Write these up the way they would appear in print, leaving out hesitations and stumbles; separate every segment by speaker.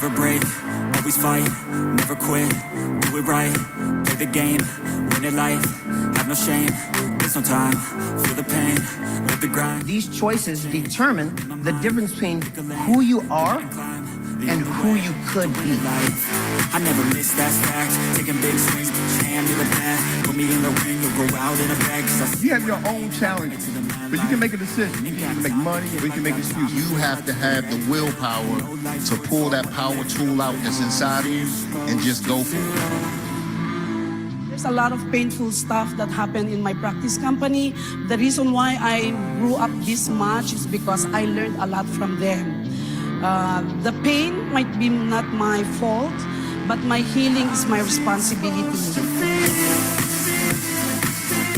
Speaker 1: Never break, always fight, never quit, do it right, play the game, win it life, have no shame, there's no time, feel the pain, live the grind.
Speaker 2: These choices determine the difference between who you are and who you could be.
Speaker 1: I never miss that fact, taking big swings, hand to the bat, put me in the ring, you'll go out in a bag.
Speaker 3: You have your own challenges, but you can make a decision. You can make money, or you can make excuses.
Speaker 4: You have to have the willpower to pull that power tool out that's inside of you and just go for it.
Speaker 5: There's a lot of painful stuff that happened in my practice company. The reason why I grew up this much is because I learned a lot from them. The pain might be not my fault, but my healing is my responsibility.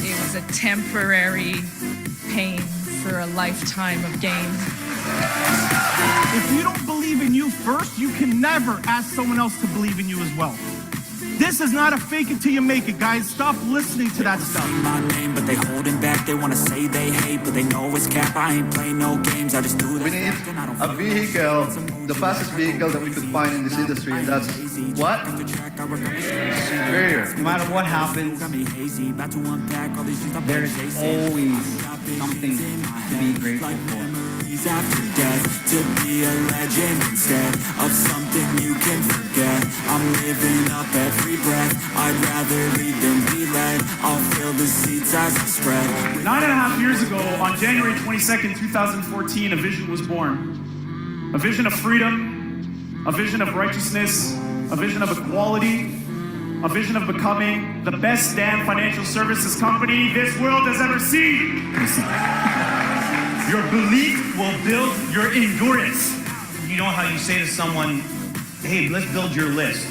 Speaker 6: It was a temporary pain for a lifetime of gain.
Speaker 7: If you don't believe in you first, you can never ask someone else to believe in you as well. This is not a fake it till you make it, guys. Stop listening to that stuff.
Speaker 1: My name, but they holding back. They wanna say they hate, but they know it's cap. I ain't play no games. I just do this.
Speaker 8: We need a vehicle, the fastest vehicle that we could find in this industry, and that's what? Superior.
Speaker 2: No matter what happens, there's always something to be grateful for.
Speaker 1: After death, to be a legend instead of something you can forget. I'm living up every breath. I'd rather lead than be led. I'll fill the seats as I spread.
Speaker 7: 9.5 years ago, on January 22nd, 2014, a vision was born. A vision of freedom, a vision of righteousness, a vision of equality, a vision of becoming the best damn financial services company this world has ever seen. Your belief will build your endurance.
Speaker 9: You know how you say to someone, hey, let's build your list.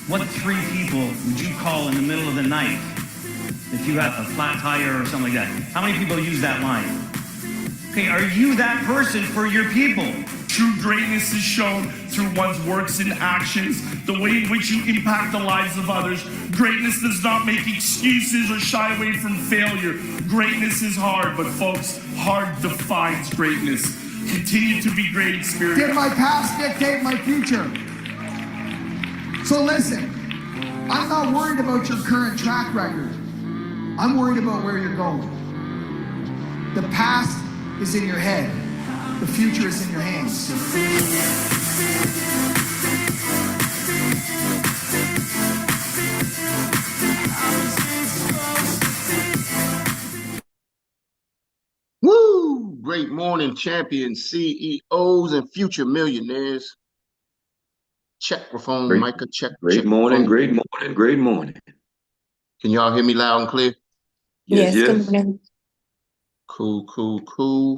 Speaker 9: What 3 people would you call in the middle of the night if you had a flat tire or something like that? How many people use that line? Okay, are you that person for your people?
Speaker 7: True greatness is shown through one's works and actions, the way in which you impact the lives of others. Greatness does not make excuses or shy away from failure. Greatness is hard, but folks, hard defines greatness. Continue to be great, Xperts.
Speaker 10: Did my past dictate my future? So listen, I'm not worried about your current track record. I'm worried about where you're going. The past is in your head. The future is in your hands.
Speaker 4: Woo! Great morning, champions, CEOs, and future millionaires. Check-rophone, Micah, check.
Speaker 11: Great morning, great morning, great morning.
Speaker 4: Can y'all hear me loud and clear?
Speaker 11: Yes.
Speaker 12: Good morning.
Speaker 4: Cool.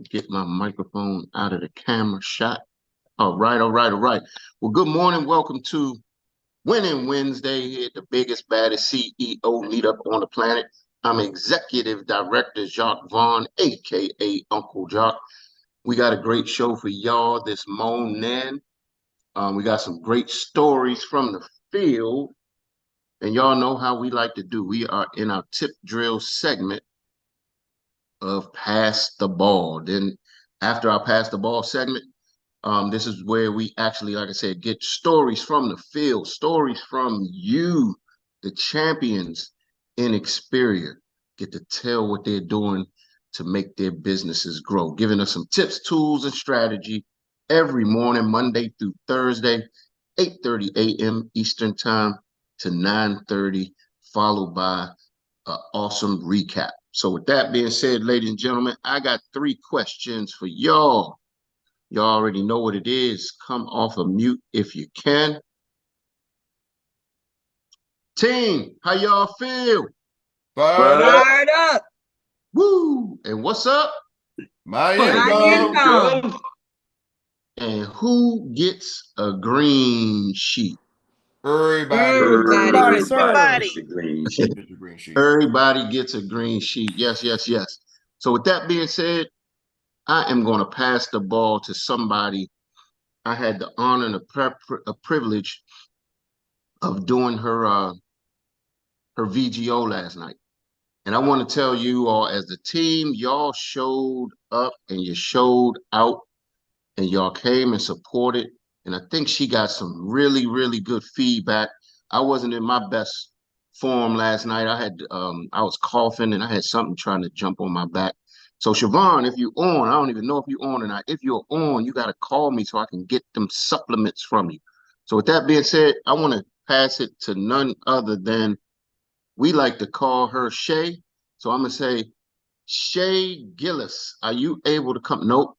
Speaker 4: Get my microphone out of the camera shot. All right. Well, good morning. Welcome to Winning Wednesday here at the biggest, baddest CEO meetup on the planet. I'm Executive Director Jacques Vaughn, a.k.a. Uncle Jacques. We got a great show for y'all this morning. We got some great stories from the field. And y'all know how we like to do. We are in our tip drill segment of Pass the Ball. Then after our Pass the Ball segment, this is where we actually, like I said, get stories from the field, stories from you, the champions in Xperia, get to tell what they're doing to make their businesses grow, giving us some tips, tools, and strategy every morning, Monday through Thursday, 8:30 a.m. Eastern Time to 9:30, followed by an awesome recap. So with that being said, ladies and gentlemen, I got 3 questions for y'all. Y'all already know what it is. Come off of mute if you can. Team, how y'all feel?
Speaker 11: Fired
Speaker 12: up.
Speaker 4: Woo! And what's up?
Speaker 11: Miami.
Speaker 4: And who gets a green sheet?
Speaker 11: Everybody gets a green sheet.
Speaker 4: Everybody gets a green sheet. Yes. So with that being said, I am going to pass the ball to somebody I had the honor and a privilege of doing her VGO last night. And I want to tell you all, as the team, y'all showed up and you showed out and y'all came and supported and I think she got some really, really good feedback. I wasn't in my best form last night. I was coughing and I had something trying to jump on my back. So Siobhan, if you're on, I don't even know if you're on or not. If you're on, you got to call me so I can get them supplements from you. So with that being said, I want to pass it to none other than, we like to call her Shay. So I'm going to say, Shay Gillis, are you able to come? Nope.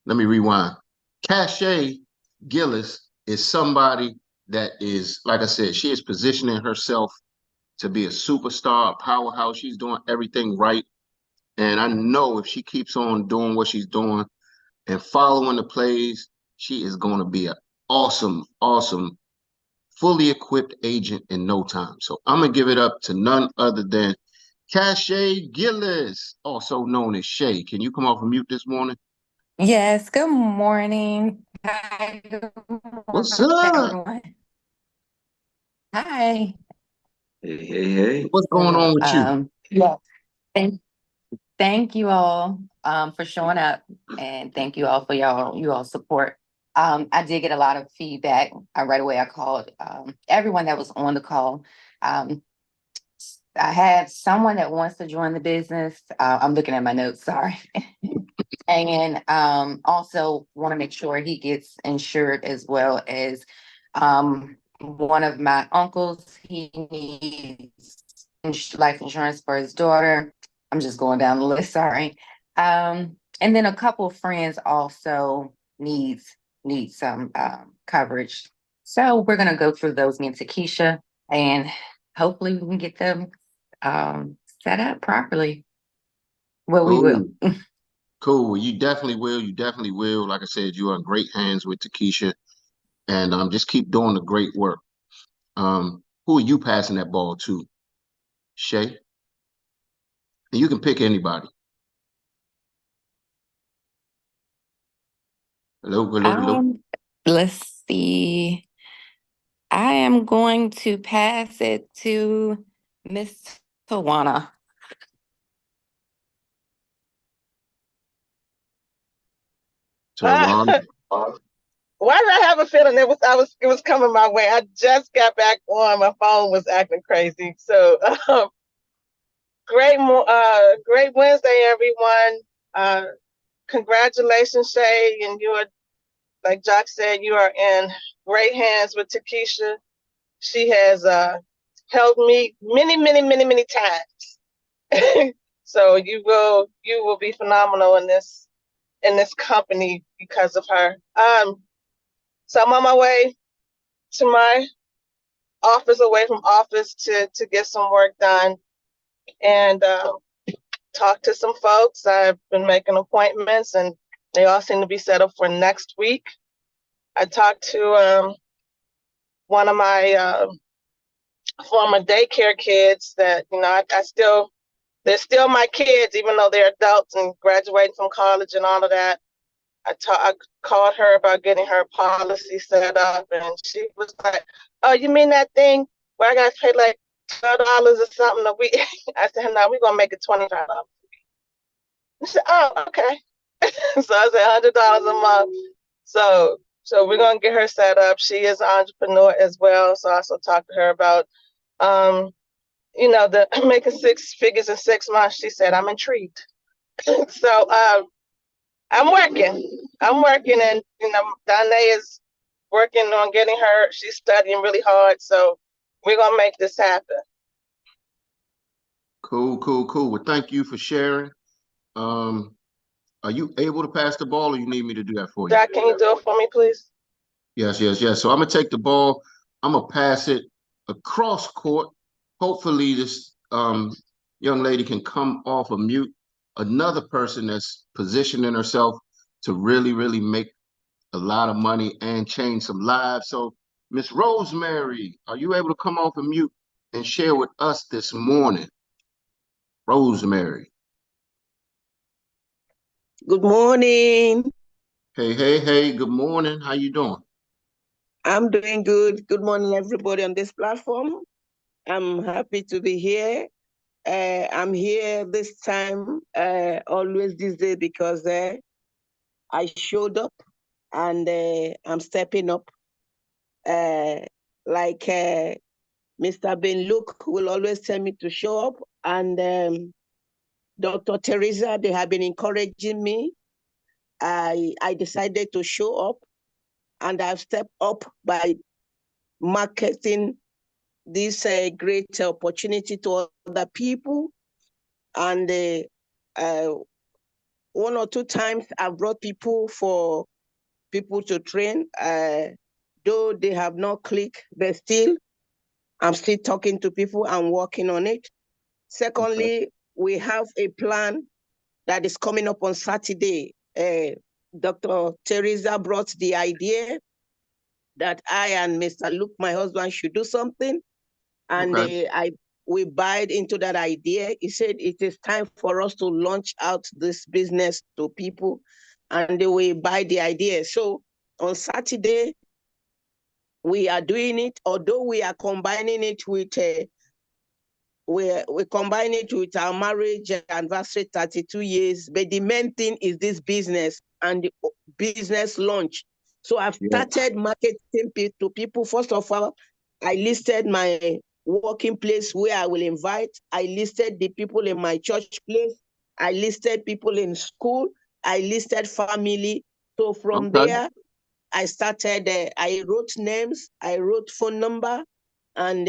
Speaker 4: Let me rewind. Cache Gillis is somebody that is, like I said, she is positioning herself to be a superstar, a powerhouse. She's doing everything right. And I know if she keeps on doing what she's doing and following the plays, she is going to be an awesome, awesome, fully equipped agent in no time. So I'm going to give it up to none other than Cache Gillis, also known as Shay. Can you come off of mute this morning?
Speaker 12: Yes, good morning. Hi, good
Speaker 4: What's
Speaker 12: morning,
Speaker 4: up?
Speaker 12: everyone. Hi.
Speaker 11: Hey.
Speaker 4: What's going on with you?
Speaker 12: Yeah. Thank you all for showing up, and thank you all for you all support. I did get a lot of feedback. Right away I called everyone that was on the call. I had someone that wants to join the business. I'm looking at my notes, sorry. And also want to make sure he gets insured, as well as one of my uncles, he needs life insurance for his daughter. I'm just going down the list, sorry. And then a couple of friends also need some coverage. So we're gonna go through those, me and Takesha, and hopefully we can get them set up properly. Well, we will.
Speaker 4: Cool. Well, you definitely will. You definitely will. Like I said, you are in great hands with Takesha, and just keep doing the great work. Who are you passing that ball to? Shay? And you can pick anybody. Hello.
Speaker 12: Let's see. I am going to pass it to Miss Tawana.
Speaker 4: Tawana.
Speaker 13: Why did I have a feeling it was coming my way? I just got back on. My phone was acting crazy. So great Wednesday, everyone. Congratulations, Shay, and you are, like Jock said, you are in great hands with Takesha. She has helped me many times. So you will be phenomenal in this company because of her. So I'm on my way to my office, away from office, to get some work done and talk to some folks. I've been making appointments and they all seem to be set up for next week. I talked to one of my former daycare kids that, they're still my kids, even though they're adults and graduating from college and all of that. I called her about getting her policy set up, and she was like, "Oh, you mean that thing where I got to pay like $12 or something a week?" I said, "No, we're gonna make it $25." She said, "Oh, okay." So I said $100 a month. So we're gonna get her set up. She is an entrepreneur as well. So I also talked to her about, the making 6 figures in 6 months. She said, "I'm intrigued." So I'm working, and Danae is working on getting her. She's studying really hard, so we're gonna make this happen.
Speaker 4: Cool. Well, thank you for sharing. Are you able to pass the ball, or you need me to do that for you?
Speaker 13: Jack, can you do it for me, please?
Speaker 4: Yes. So I'm gonna take the ball. I'm gonna pass it across court. Hopefully, this young lady can come off of mute. Another person that's positioning herself to really, really make a lot of money and change some lives. So, Miss Rosemary, are you able to come off of mute and share with us this morning? Rosemary.
Speaker 14: Good morning.
Speaker 4: Hey. Good morning. How you doing?
Speaker 14: I'm doing good. Good morning, everybody on this platform. I'm happy to be here. I'm here this time, always this day, because I showed up and I'm stepping up. Like Mr. Ben Luke will always tell me to show up, and Dr. Teresa, they have been encouraging me. I decided to show up, and I've stepped up by marketing this great opportunity to other people. And one or two times I've brought people for people to train, though they have not clicked, but still, I'm still talking to people and working on it. Secondly, we have a plan that is coming up on Saturday. Dr. Teresa brought the idea that I and Mr. Luke, my husband, should do something. And we bought into that idea. He said it is time for us to launch out this business to people, and we buy the idea. So on Saturday, we are doing it, although we are combining it with we combine it with our marriage anniversary, 32 years. But the main thing is this business and the business launch. So I've started marketing to people. First of all, I listed my working place where I will invite. I listed the people in my church place. I listed people in school. I listed family. So from there, I started, I wrote names, I wrote phone number, and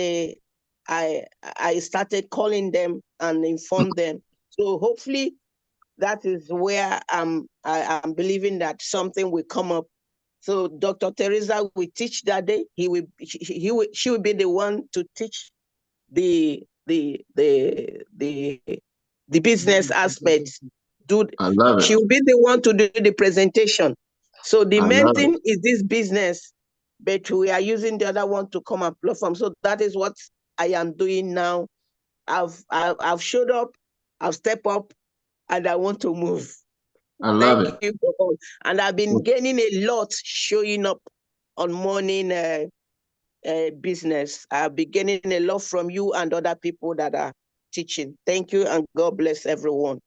Speaker 14: I started calling them and informed them. So hopefully that is where I'm believing that something will come up. So Dr. Teresa will teach that day. She will be the one to teach the business aspects. She will be the one to do the presentation. So the main thing is this business, but we are using the other one to come and platform. So that is what I am doing now. I've showed up, I've stepped up, and I want to move.
Speaker 4: I love
Speaker 14: Thank you for all. And I've been gaining a lot showing up on morning business. I've been gaining a lot from you and other people that are teaching. Thank you, and God bless everyone.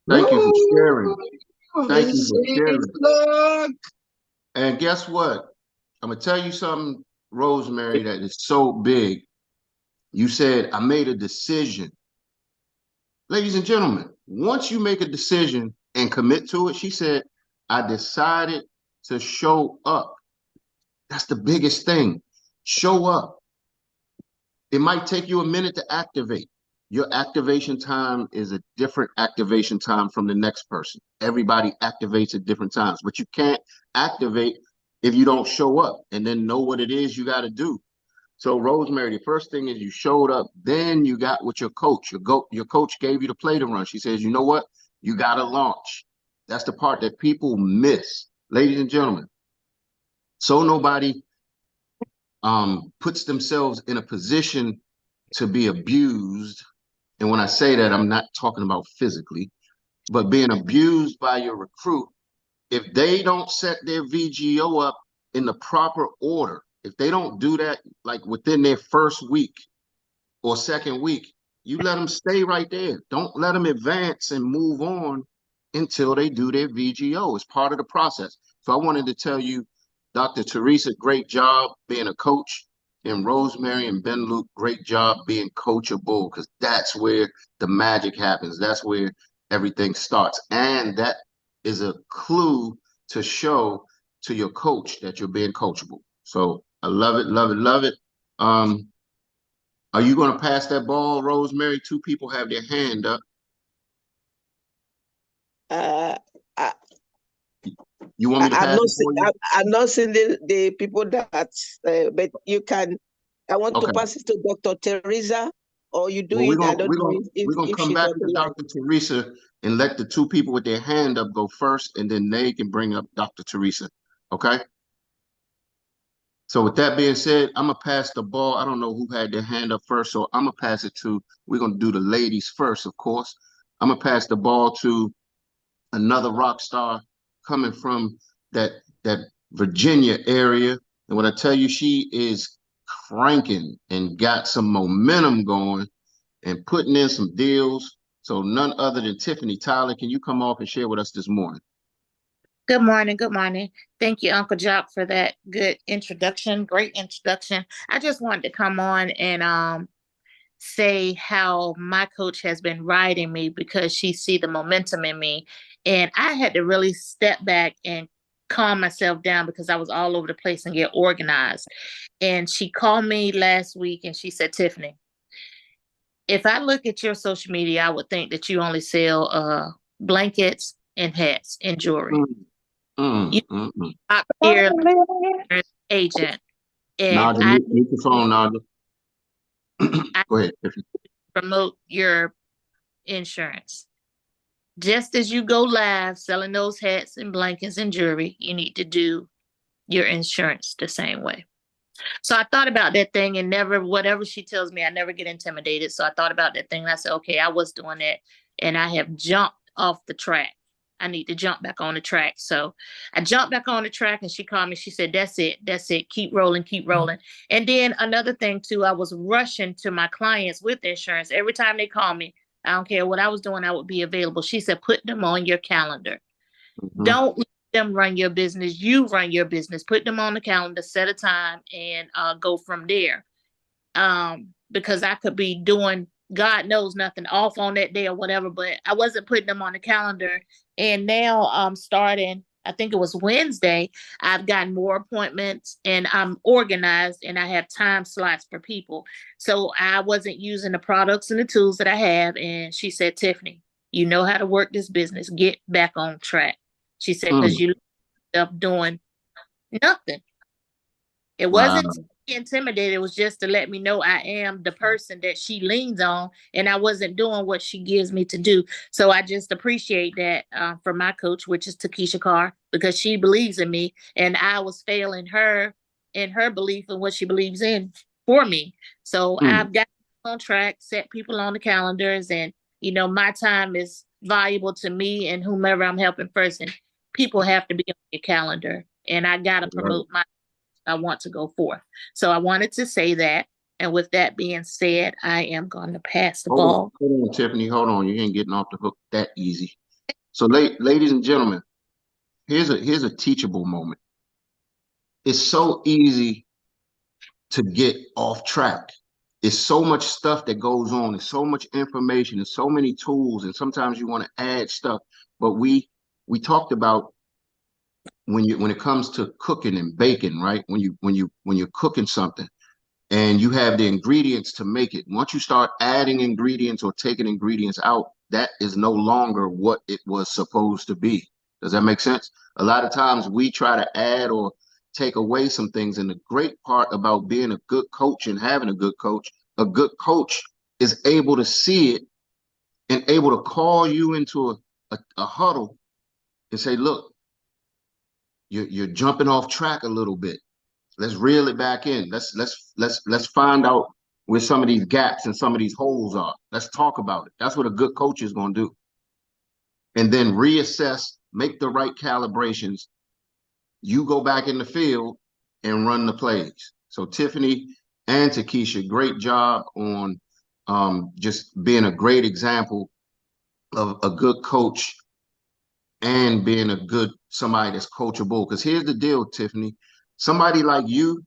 Speaker 4: Thank you for sharing. Thank you for sharing. And guess what? I'm gonna tell you something, Rosemary, that is so big. You said, I made a decision. Ladies and gentlemen, once you make a decision and commit to it, she said, I decided to show up. That's the biggest thing. Show up. It might take you a minute to activate. Your activation time is a different activation time from the next person. Everybody activates at different times, but you can't activate if you don't show up and then know what it is you got to do. So Rosemary, the first thing is you showed up, then you got with your coach. Your coach gave you the play to run. She says, you know what? You got to launch. That's the part that people miss. Ladies and gentlemen, so nobody puts themselves in a position to be abused. And when I say that, I'm not talking about physically, but being abused by your recruit. If they don't set their VGO up in the proper order, if they don't do that like within their first week or second week, you let them stay right there. Don't let them advance and move on until they do their VGO. It's part of the process. So I wanted to tell you, Dr. Teresa, great job being a coach. And Rosemary and Ben Luke, great job being coachable, because that's where the magic happens. That's where everything starts. And that is a clue to show to your coach that you're being coachable. So I love it, love it, love it. Are you going to pass that ball, Rosemary? Two people have their hand up. You want me to pass it for you?
Speaker 14: I've not seen the people that, but you can. I want to pass it to Dr. Teresa, or you do it. I don't know
Speaker 4: we're gonna
Speaker 14: if
Speaker 4: come
Speaker 14: she's
Speaker 4: back
Speaker 14: on
Speaker 4: to
Speaker 14: the line.
Speaker 4: Dr. Teresa and let the two people with their hand up go first, and then they can bring up Dr. Teresa. Okay. So with that being said, I'm gonna pass the ball. I don't know who had their hand up first, so I'm gonna pass it to. We're gonna do the ladies first, of course. I'm gonna pass the ball to another rock star coming from that Virginia area. And when I tell you, she is cranking and got some momentum going and putting in some deals. So none other than Tiffany. Tyler, can you come off and share with us this morning?
Speaker 15: Good morning. Good morning. Thank you, Uncle Jock, for that good introduction. Great introduction. I just wanted to come on and say how my coach has been riding me because she see the momentum in me, and I had to really step back and calm myself down because I was all over the place and get organized. And she called me last week and she said, Tiffany, if I look at your social media, I would think that you only sell blankets and hats and jewelry. You top tier agent, and
Speaker 4: Naja,
Speaker 15: I
Speaker 4: mute your phone, Naja. Go ahead.
Speaker 15: promote your insurance. Just as you go live selling those hats and blankets and jewelry, you need to do your insurance the same way. So I thought about that thing and never, whatever she tells me, I never get intimidated. So I thought about that thing and I said, okay, I was doing that and I have jumped off the track. I need to jump back on the track. So I jumped back on the track and she called me. She said, that's it. That's it. Keep rolling, keep rolling. And then another thing too, I was rushing to my clients with insurance. Every time they call me, I don't care what I was doing, I would be available. She said, put them on your calendar. Don't let them run your business. You run your business. Put them on the calendar, set a time, and go from there. Because I could be doing God knows nothing off on that day or whatever, but I wasn't putting them on the calendar. And now starting, I think it was Wednesday, I've gotten more appointments and I'm organized and I have time slots for people. So I wasn't using the products and the tools that I have. And she said, Tiffany, you know how to work this business. Get back on track. She said, because you up doing nothing. It wasn't to be intimidated. It was just to let me know I am the person that she leans on and I wasn't doing what she gives me to do. So I just appreciate that from my coach, which is Takesha Carr, because she believes in me and I was failing her in her belief in what she believes in for me. So I've got on track, set people on the calendars, and you know, my time is valuable to me and whomever I'm helping first. And people have to be on your calendar. And I gotta promote my I want to go forth. So I wanted to say that. And with that being said, I am going to pass the ball.
Speaker 4: Hold on, Tiffany. Hold on. You ain't getting off the hook that easy. So, ladies and gentlemen, here's a teachable moment. It's so easy to get off track. It's so much stuff that goes on. There's so much information. There's so many tools, and sometimes you want to add stuff. But we talked about when it comes to cooking and baking, right? When you're cooking something and you have the ingredients to make it. Once you start adding ingredients or taking ingredients out, that is no longer what it was supposed to be. Does that make sense? A lot of times we try to add or take away some things. And the great part about being a good coach and having a good coach is able to see it and able to call you into a huddle and say, look, you're jumping off track a little bit. Let's reel it back in. Let's find out where some of these gaps and some of these holes are. Let's talk about it. That's what a good coach is going to do. And then reassess, make the right calibrations. You go back in the field and run the plays. So Tiffany and Takesha, great job on just being a great example of a good coach and being a good somebody that's coachable. Because here's the deal, Tiffany. Somebody like you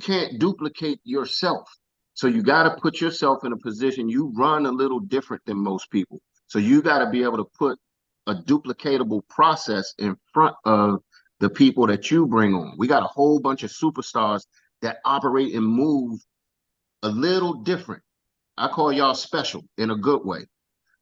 Speaker 4: can't duplicate yourself. So you got to put yourself in a position. You run a little different than most people. So you got to be able to put a duplicatable process in front of the people that you bring on. We got a whole bunch of superstars that operate and move a little different. I call y'all special in a good way,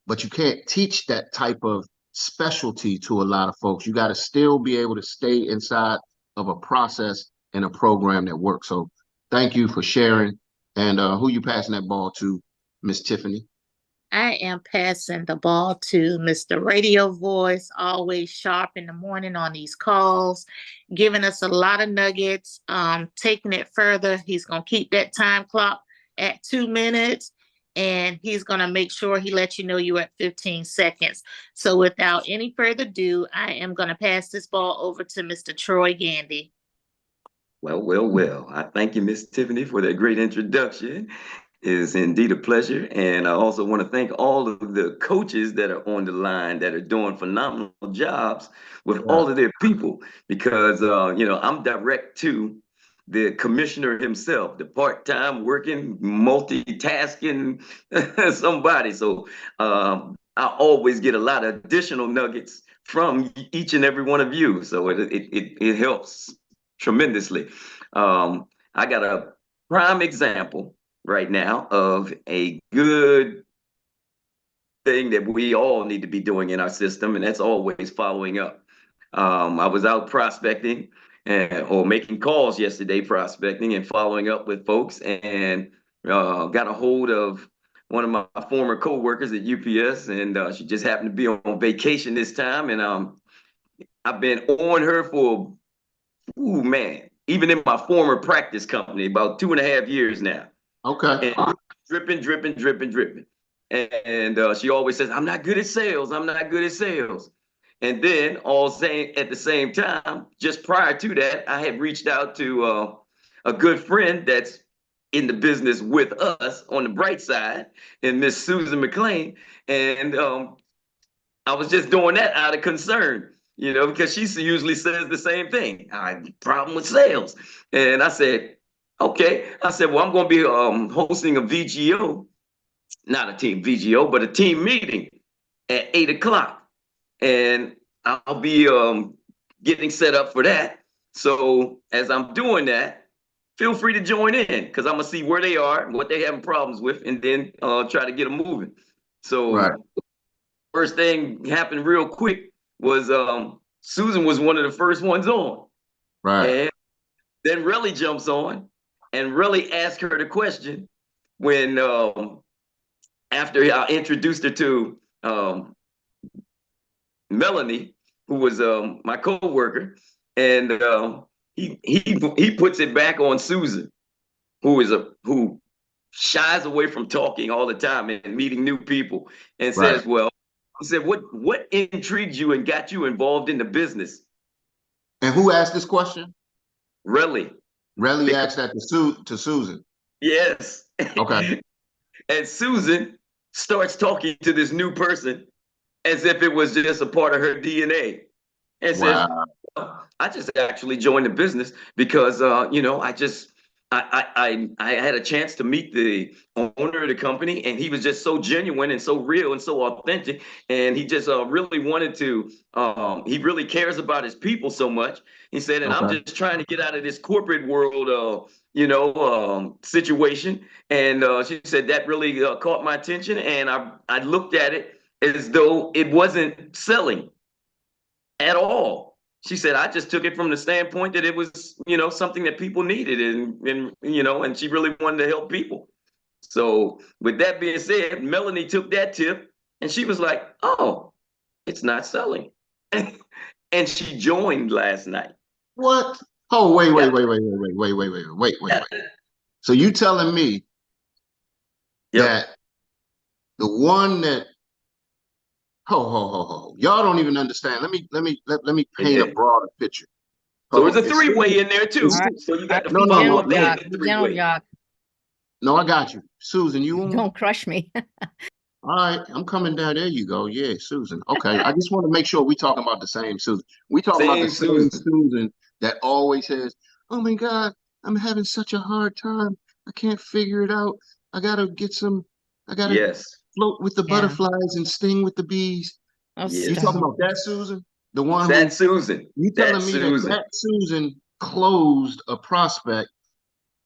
Speaker 4: but you can't teach that type of specialty to a lot of folks. You got to still be able to stay inside of a process and a program that works. So thank you for sharing. And who you passing that ball to, Miss Tiffany?
Speaker 15: I am passing the ball to Mr. Radio Voice, always sharp in the morning on these calls, giving us a lot of nuggets, taking it further. He's going to keep that time clock at 2 minutes, and he's going to make sure he lets you know you're at 15 seconds. So without any further ado, I am going to pass this ball over to Mr. Troy Gandy.
Speaker 11: Well. I thank you, Miss Tiffany, for that great introduction. is indeed a pleasure. And I also want to thank all of the coaches that are on the line that are doing phenomenal jobs with all of their people, because, I'm direct to the commissioner himself, the part-time working, multitasking somebody. So I always get a lot of additional nuggets from each and every one of you. So it helps tremendously. I got a prime example right now of a good thing that we all need to be doing in our system, and that's always following up. I was out prospecting or making calls yesterday, prospecting and following up with folks, and got a hold of one of my former co-workers at UPS, and she just happened to be on vacation this time, and I've been on her for, ooh, man, even in my former practice company, about 2.5 years now.
Speaker 4: Okay.
Speaker 11: And dripping, dripping, dripping, dripping. And she always says, I'm not good at sales. I'm not good at sales. And then all saying at the same time, just prior to that, I had reached out to a good friend that's in the business with us on the bright side, and Miss Susan McLean. And I was just doing that out of concern, because she usually says the same thing. I have a problem with sales. And I said, okay. I said, well, I'm going to be hosting a VGO, not a team VGO, but a team meeting at 8 o'clock. And I'll be getting set up for that. So as I'm doing that, feel free to join in, because I'm going to see where they are, what they're having problems with, and then try to get them moving. So first thing happened real quick was Susan was one of the first ones on.
Speaker 4: Right.
Speaker 11: And then Relly jumps on, and Relly asked her the question when after I introduced her to Melanie, who was my co-worker, and he puts it back on Susan, who shies away from talking all the time and meeting new people, and says, well, he said, what intrigued you and got you involved in the business?
Speaker 4: And who asked this question?
Speaker 11: Relly.
Speaker 4: Relly asked that to Susan.
Speaker 11: Yes.
Speaker 4: Okay.
Speaker 11: And Susan starts talking to this new person as if it was just a part of her DNA, and says, I just actually joined the business because I had a chance to meet the owner of the company, and he was just so genuine and so real and so authentic, and he just really wanted to. He really cares about his people so much. He said, and I'm just trying to get out of this corporate world, situation. And she said that really caught my attention, and I looked at it as though it wasn't selling at all. She said, I just took it from the standpoint that it was, something that people needed, and she really wanted to help people. So with that being said, Melanie took that tip, and she was like, oh, it's not selling. And she joined last night.
Speaker 4: What? Oh, wait. So you telling me that the one that y'all don't even understand. Let me paint a broader picture.
Speaker 11: So there's a three-way in there too.
Speaker 2: Right.
Speaker 11: So you got the
Speaker 2: General Jock.
Speaker 4: No, I got you. Susan, you want?
Speaker 2: Don't crush me.
Speaker 4: All right, I'm coming down. There you go. Yeah, Susan. Okay, I just want to make sure we talking about the same Susan. We talking about the same Susan that always says, "Oh my God, I'm having such a hard time. I can't figure it out. I gotta float with the butterflies and sting with the bees." You talking about that Susan? The one
Speaker 11: that Susan.
Speaker 4: You telling me that Susan closed a prospect,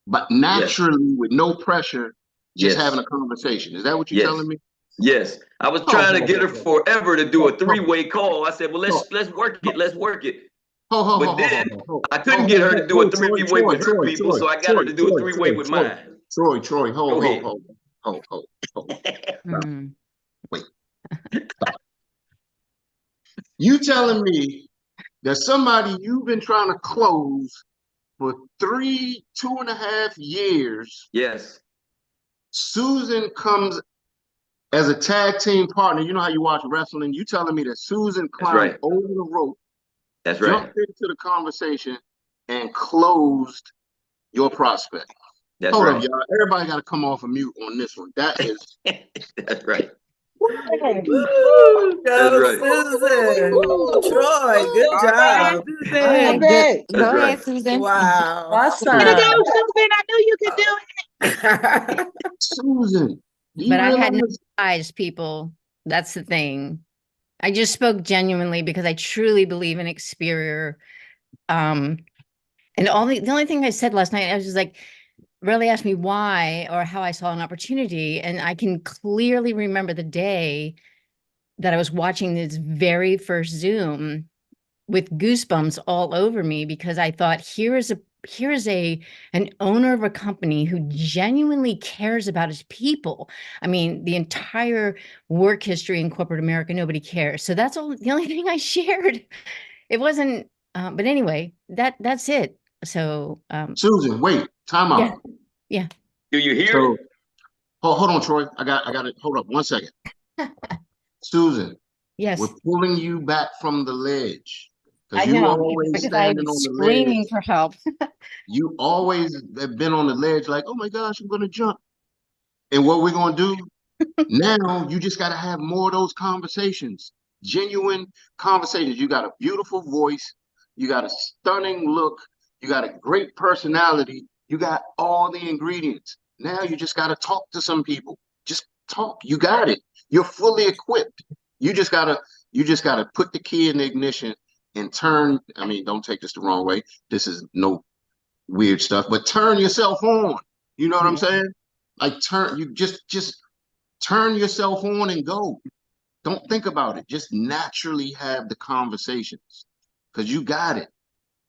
Speaker 4: but naturally with no pressure, just having a conversation. Is that what you're telling me?
Speaker 11: Yes. I was trying to get her forever to do a three-way call. I said, well, let's work it. Let's work it. But then I couldn't get her to do a three-way with her people, so I got her to do a three-way with mine.
Speaker 4: Troy, hold. Wait. Stop. You telling me that somebody you've been trying to close for 2.5 years.
Speaker 11: Yes.
Speaker 4: Susan comes as a tag team partner. You know how you watch wrestling? You telling me that Susan climbed over the rope, jumped into the conversation, and closed your prospect.
Speaker 11: That's
Speaker 4: Hold up,
Speaker 11: right.
Speaker 4: y'all. Everybody got to come off of mute on this one. That is.
Speaker 11: That's right.
Speaker 16: Woo,
Speaker 11: That's
Speaker 16: go
Speaker 11: right.
Speaker 16: Susan. Troy, good job.
Speaker 12: All right,
Speaker 14: Love
Speaker 12: good.
Speaker 14: it.
Speaker 11: That's
Speaker 12: Go ahead,
Speaker 11: right.
Speaker 12: Susan.
Speaker 16: Wow.
Speaker 14: Way to go,
Speaker 16: Awesome.
Speaker 14: Susan. I knew you could do it.
Speaker 4: Susan, do you
Speaker 17: But I had no
Speaker 4: realize?
Speaker 17: eyes, people. That's the thing. I just spoke genuinely because I truly believe in Xperia. And the only thing I said last night, I was just like, really asked me why or how I saw an opportunity. And I can clearly remember the day that I was watching this very first Zoom with goosebumps all over me because I thought here is an owner of a company who genuinely cares about his people. I mean, the entire work history in corporate America, nobody cares. So that's all the only thing I shared. It wasn't, but anyway, that's it. So
Speaker 4: Susan, wait, time
Speaker 17: yeah,
Speaker 4: out.
Speaker 17: yeah.
Speaker 11: Do you hear
Speaker 4: So
Speaker 11: it?
Speaker 4: hold on, Troy. I got it. Hold up 1 second. Susan, we're
Speaker 17: Yes,
Speaker 4: pulling you back from the ledge
Speaker 17: I
Speaker 4: because you
Speaker 17: know
Speaker 4: always
Speaker 17: because I'm
Speaker 4: standing on the
Speaker 17: screaming
Speaker 4: ledge.
Speaker 17: for help.
Speaker 4: You always have been on the ledge, like, oh my gosh, I'm gonna jump. And what we're gonna do now, you just gotta have more of those conversations, genuine conversations. You got a beautiful voice, you got a stunning look, you got a great personality, you got all the ingredients. Now you just gotta talk to some people. Just talk. You got it. You're fully equipped. You just gotta put the key in the ignition and turn. I mean, don't take this the wrong way. This is no weird stuff, but turn yourself on. You know what I'm saying? Like you just turn yourself on and go. Don't think about it. Just naturally have the conversations because you got it.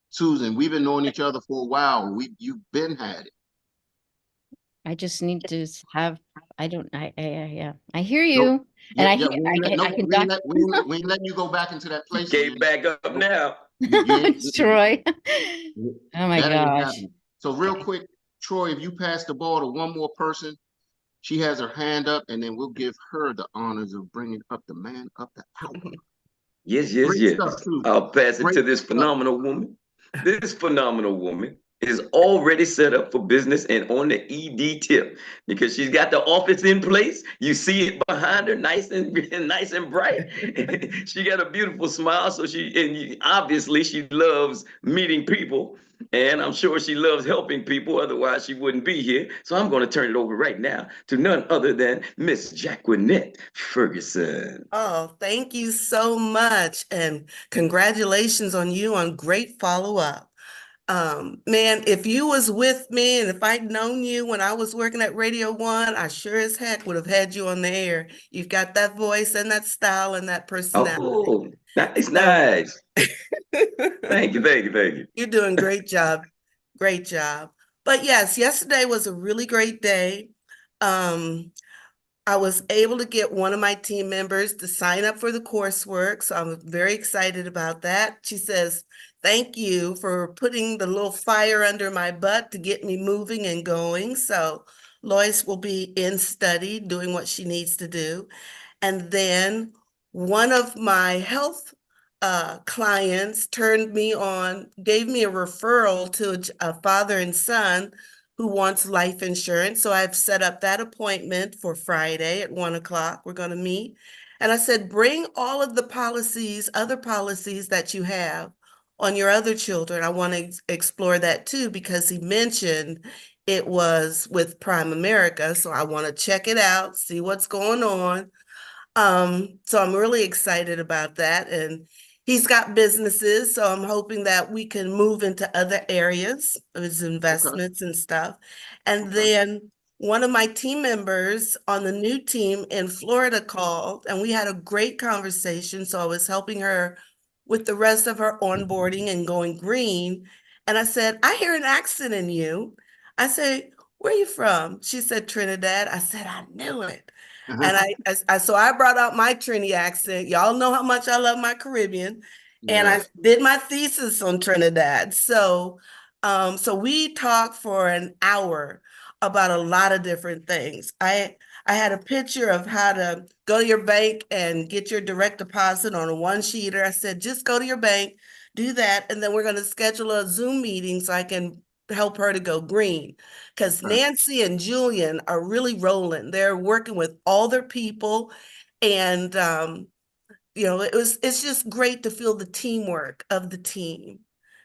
Speaker 4: Susan, we've been knowing each other for a while. You've been had it.
Speaker 17: I just need to have, I don't, yeah, I hear
Speaker 4: No,
Speaker 17: you. And
Speaker 4: yeah, yeah. We ain't let, no,
Speaker 17: I can
Speaker 4: we ain't
Speaker 17: doc.
Speaker 4: let, we ain't letting you go back into that place
Speaker 11: Came
Speaker 4: again.
Speaker 11: back up now.
Speaker 4: You ain't.
Speaker 17: Troy. Oh my
Speaker 4: That ain't
Speaker 17: gosh.
Speaker 4: happening. So real quick, Troy, if you pass the ball to one more person, she has her hand up, and then we'll give her the honors of bringing up the man of the hour.
Speaker 11: Yes, yes,
Speaker 4: Great
Speaker 11: yes.
Speaker 4: stuff, Susan.
Speaker 11: I'll pass it
Speaker 4: Great
Speaker 11: to this
Speaker 4: stuff.
Speaker 11: phenomenal woman. This phenomenal woman is already set up for business and on the ED tip because she's got the office in place. You see it behind her, nice and nice and bright. She got a beautiful smile, so obviously she loves meeting people, and I'm sure she loves helping people. Otherwise, she wouldn't be here. So I'm going to turn it over right now to none other than Miss Jacqueline Ferguson.
Speaker 16: Oh, thank you so much. And congratulations on you on great follow-up. Man, if you was with me and if I'd known you when I was working at Radio One, I sure as heck would have had you on the air. You've got that voice and that style and that personality.
Speaker 11: Oh, nice,
Speaker 16: So
Speaker 11: nice. Thank you, thank you, thank you.
Speaker 16: you're doing great job. Great job. But yes, yesterday was a really great day. Um, I was able to get one of my team members to sign up for the coursework, so I'm very excited about that. She says, thank you for putting the little fire under my butt to get me moving and going. So Lois will be in study doing what she needs to do. And then one of my health clients turned me on, gave me a referral to a father and son who wants life insurance. So I've set up that appointment for Friday at 1 o'clock. We're going to meet. And I said, bring all of the policies, other policies that you have on your other children. I want to explore that too, because he mentioned it was with Prime America. So I want to check it out, see what's going on. So I'm really excited about that. And he's got businesses, so I'm hoping that we can move into other areas of his investments and stuff. And then one of my team members on the new team in Florida called, and we had a great conversation. So I was helping her with the rest of her onboarding and going green. And I said, I hear an accent in you. I said, where are you from? She said, Trinidad. I said, I knew it. And so I brought out my Trini accent. Y'all know how much I love my Caribbean. And I did my thesis on Trinidad. So we talked for an hour about a lot of different things. I had a picture of how to go to your bank and get your direct deposit on a one-sheeter. I said, just go to your bank, do that, and then we're going to schedule a Zoom meeting so I can help her to go green, because
Speaker 4: Right.
Speaker 16: Nancy and Julian are really rolling. They're working with all their people, and it's just great to feel the teamwork of the team.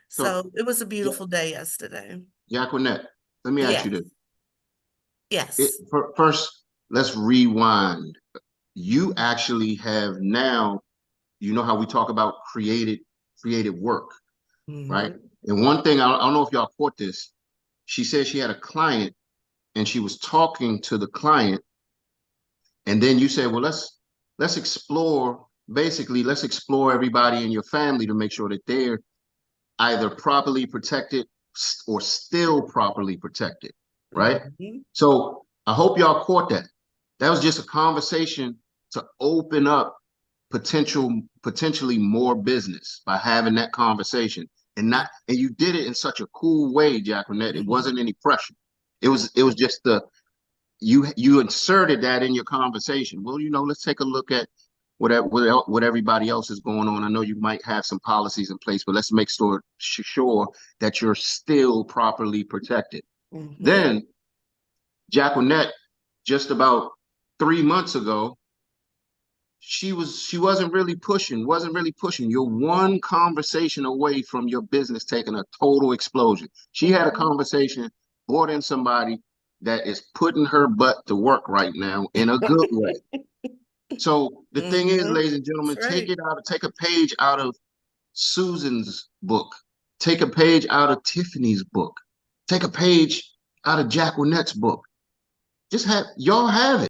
Speaker 4: So,
Speaker 16: So it was a beautiful day yesterday.
Speaker 4: Jacqueline, let me ask
Speaker 16: Yes.
Speaker 4: you this.
Speaker 16: Yes.
Speaker 4: First, let's rewind. You actually have now, you know how we talk about creative work, right? And one thing, I don't know if y'all caught this. She said she had a client and she was talking to the client, and then you said, well, let's explore, basically, let's explore everybody in your family to make sure that they're either properly protected or still properly protected, right? So I hope y'all caught that. That was just a conversation to open up potentially more business by having that conversation, and you did it in such a cool way, Jacqueline. It wasn't any pressure. It was just you inserted that in your conversation. Well, let's take a look at what everybody else is going on. I know you might have some policies in place, but let's make sure that you're still properly protected. Then Jacqueline, just about 3 months ago, she wasn't really pushing. You're one conversation away from your business taking a total explosion. She had a conversation, brought in somebody that is putting her butt to work right now in a good way. So the thing is, ladies and gentlemen, take a page out of Susan's book. Take a page out of Tiffany's book. Take a page out of Jacquelinette's book. Y'all have it.